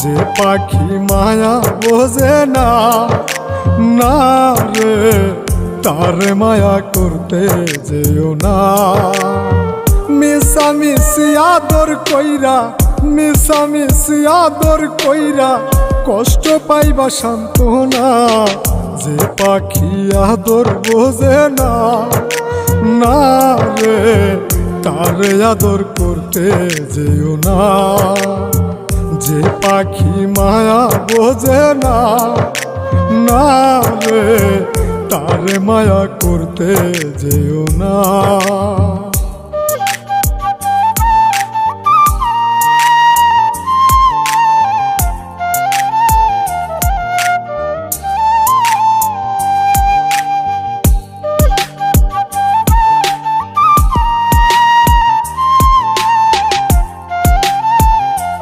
যে পাখি মায়া বোঝে না, না রে তারে মায়া করতে যেও না। মিশামিশি আদর কইরা, মিশামিশি আদর কইরা কষ্ট পাইবা সান্ত্বনা। যে পাখি আদর বোঝে না, না রে তারে আদর করতে যেও না। যে পাখি মায়া বোঝে না, না রে তারে মায়া করতে যেও না।